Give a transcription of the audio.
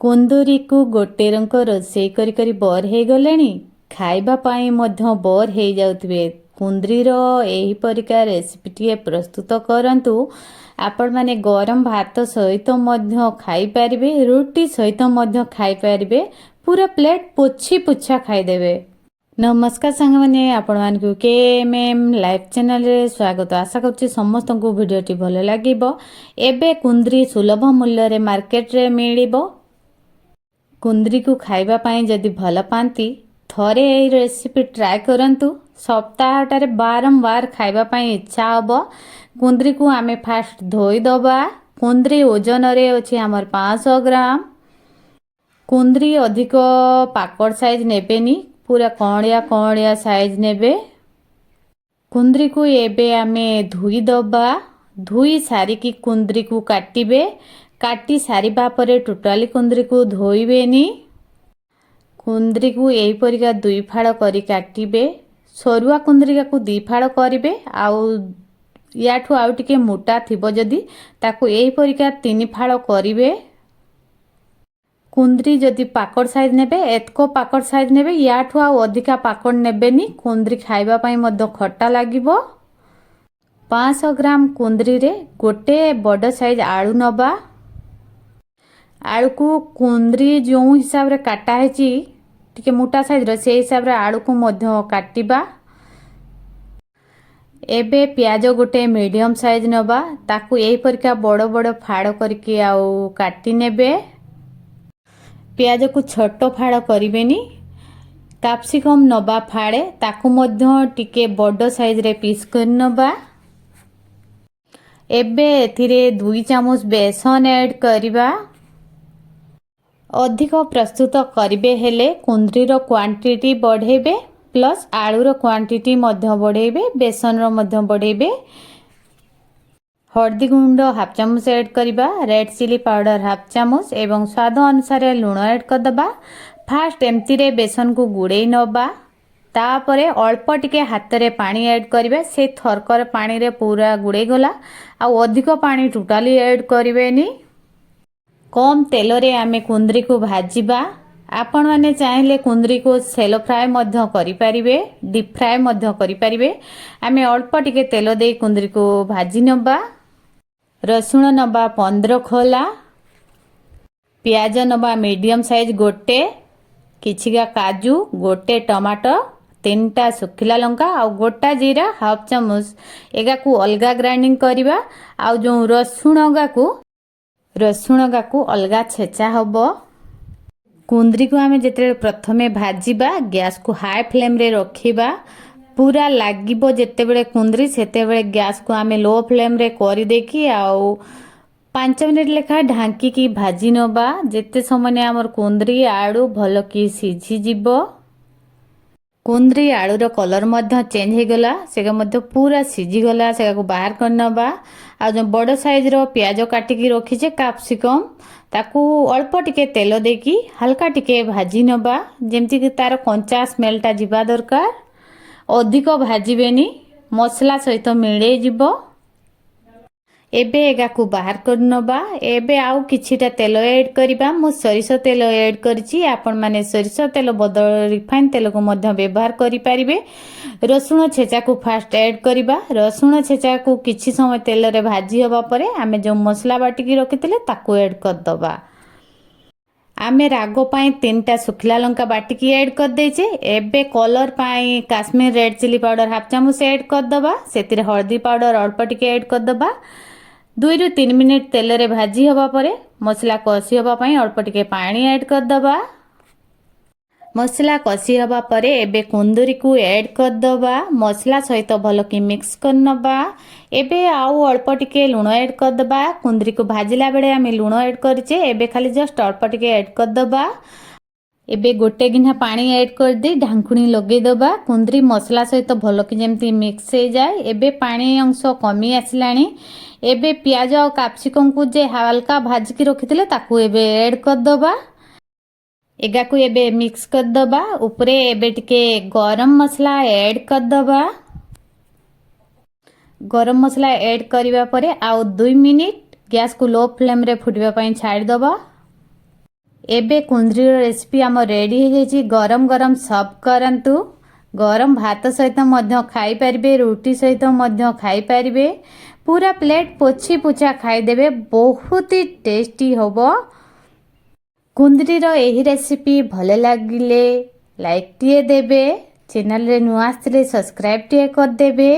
कुंदूरी को गोटे रंग रोषे करी करी बोर हो गले खाइबा पाई मध्य बोर हो जाउथिबे। कुंदरीर एही परिका रेसिपीटी प्रस्तुत करंतु। आपण माने गरम भात सहित मध्य खाई पारिबे, रुटी सहित मध्य खाई पारिबे, पूरा प्लेट पोछी पुछा खाईदेवे। नमस्कार सांग मैंने आपण मानकु केएमएम लाइव चैनल रे स्वागत। आशा करछि समस्त को वीडियोटी भल लागिबो। एबे कुंदरी सुलभ मूल्य रे मार्केट रे मिलिबो। कुंदरी को खाइबा पाई जदि भल पाती थरे यही रेसिपी ट्राए करंतु। सप्ताहटारे बारंबार खाइबा पाई इच्छा हबो। कुंदरी को आमे फास्ट धोई दबा। कुंदरी ओजन रे अछि हमर 500 ग्राम। कुंदरी अधिक पाकड़ साइज नेबेनी, पूरा कणिया साइज नेबे। कुंदरी को एबे आमे धोई दबा। धोई सारिकी कुंदरी को काटिबे। काटी सारिबा परे टोटाली कुंदरी को धोइबेनी। कुंदरी को एही परिका दुई फाड़ करी काटिबे। सरुआ कुंदरी को दी फाड़ करिबे। आउ याठू आउ टिके मोटा थिबो जदी ताकू एही परिका तीन फाड़ करिबे। कुंदरी जदि पाकड़ साइज नेबे, एतको पाकड़ साइज नेबे, याठू आउ अधिका पाकड़ नेबेनी। कुंदरी खाइबा पाई मध्य खट्टा लागिबो। 500 ग्राम कुंदरी रे गोटे बड़ साइज आलू नबा। आलू को कुंदरी जो हिसाब रे काटा है टिके मोटा साइज रे से हिसाब रे आलू को मध्य काटिबा। एबे प्याज गोटे मीडियम साइज नबा। ताकू एही परिका बड़ बड़ फाड़ करके आउ काटी नेबे। प्याज को छोट फाड़ करिवेनी। कैप्सिकम नबा फाड़े, ताकू मध्य टिके बड़ साइज रे पीस कर नबा। एबे एथिरे 2 चामच बेसन ऐड करिबा। अधिक प्रस्तुत करिबे हेले कुंदरी रो क्वांटिटी बढ़ेबे, प्लस आलू रो क्वांटिटी मध्य बढ़ेबे, बेसन रो मध्य बढ़ेबे। हल्दी गुंड हाफ चामच ऐड करिबा। रेड चिली पाउडर हाफ चामच एवं स्वाद अनुसार लूण ऐड कर दबा। फास्ट एमती रे बेसन को गुड़े नबा। तापरे अल्प टिके हाथ रे पानी ऐड करिबा। से थरकर पानी रे पूरा गुड़े गला। आ अधिक पानी टोटाली ऐड करिवेनी। कम तेल रे आमे कुंदरी को भाजीबा। आपण माने चाहिले कुंदरी को सेलो फ्राई मध्य करि परिबे, डीप फ्राई मध्य करि परिबे। आमे अल्प टिके तेल दे कुंदरी को भाजी नबा। रसुण नबा 15 खोला। प्याज नबा मीडियम साइज गोटे। किछिगा काजू, गोटे टमाटो, 3टा सुखिला लंका आ गोटा जीरा हाफ चामच। एगा को अलगा ग्राइंडिंग करिबा। आ जो रसुण गाकू अलगा छेचा हबो। कुंदरी को आमे जेते प्रथमे भाजीबा, गैस को हाई फ्लेम रे रखिबा। पूरा लागिबो जेते बेले कुंदरी सेते बेले गैस को आमे लो फ्लेम रे करि देकी आउ 5 मिनिट लेखा ढांकी की भाजी नबा। जेते समय हमर कुंदरी आलू भल की सिझी जिवो। कुंदरी आलू रो कलर मध्य चेंज हो गला। सेगा मध्य पूरा सिझी गला। सेगा को बाहर कर नबा। आ जो बड़ साइज रो प्याज काटी की रखी छे कैप्सिकम, ताकू अल्प टिके तेल देकी हल्का टिके भाजी नबा। जेमती कि तार कंचा स्मेलटा जिबा दरकार। अधिक भाजीबेनी, मसला सहित मिले जिवो। एबे एगा को बाहर कर नबा। एबे आउ किछिटा तेल ऐड करिबा। मो सरिसो तेल ऐड करछि। आपण माने सरिसो तेल बदल रिफाइन तेल को मध्य व्यवहार करि परिबे। रसुण छेचा को फास्ट ऐड करिबा। रसुण छेचा को किछि समय तेल रे भाजी हबा परे आमे जो मसला बाटी की रखितिले ताकू ऐड कर दबा। आमे रागो पाई 3टा सुखिला लंका बाटी की ऐड कर देचे। एबे कलर पाई Kashmir red chilli powder half चामच ऐड कर दबा। सेतिरे हल्दी पाउडर अल्प टिके ऐड कर दबा। 2 ରୁ 3 मिनिट तेल रे भाजी हबा परे मसला कसी हबा पई अल्प टिके पानी ऐड कर दबा। मसला कसी हबा परे एबे कुंदरी को ऐड कर दबा। मसला सहित भल की मिक्स कर नबा। एबे आउ अल्प टिके लूण ऐड कर दबा। कुंदरी को भाजिला बेले आमे लूण ऐड करचे। एबे खाली जस्ट अल्प टिके ऐड कर दबा। एबे गोटे गिना पानी ऐड कर दे ढांकुणी लगे दबा। कुंदरी मसला सहित भल की जेमती मिक्स हो जाए। एबे पानी अंश कमी आसिलानी। एबे प्याज और कैप्सिकम को जे हल्का भाजी की रखिथिले ताकू एबे ऐड कर दबा। एगा को एबे मिक्स कर दबा। ऊपरे एबे टिके गरम मसला ऐड कर दबा। गरम मसला ऐड करिबा परे आउ 2 मिनिट गैस को लो फ्लेम रे फुटबा पई छाड़ दबा। एबे कुंद्री रेसिपी आम रेडी हो जाइए। गरम गरम सर्व करंतु। गरम भात सहित मध्य खाई परिबे, रुटी सहित मध्य खाई परिबे। पूरा प्लेट पोछी पुछा खाईदेवे, बहुत ही टेस्टी होबो। कुंद्री एही रेसिपी भले लागिले लाइक टिए देबे, चैनल रे नुआ आस्थिले सब्सक्राइब टिए कर देबे।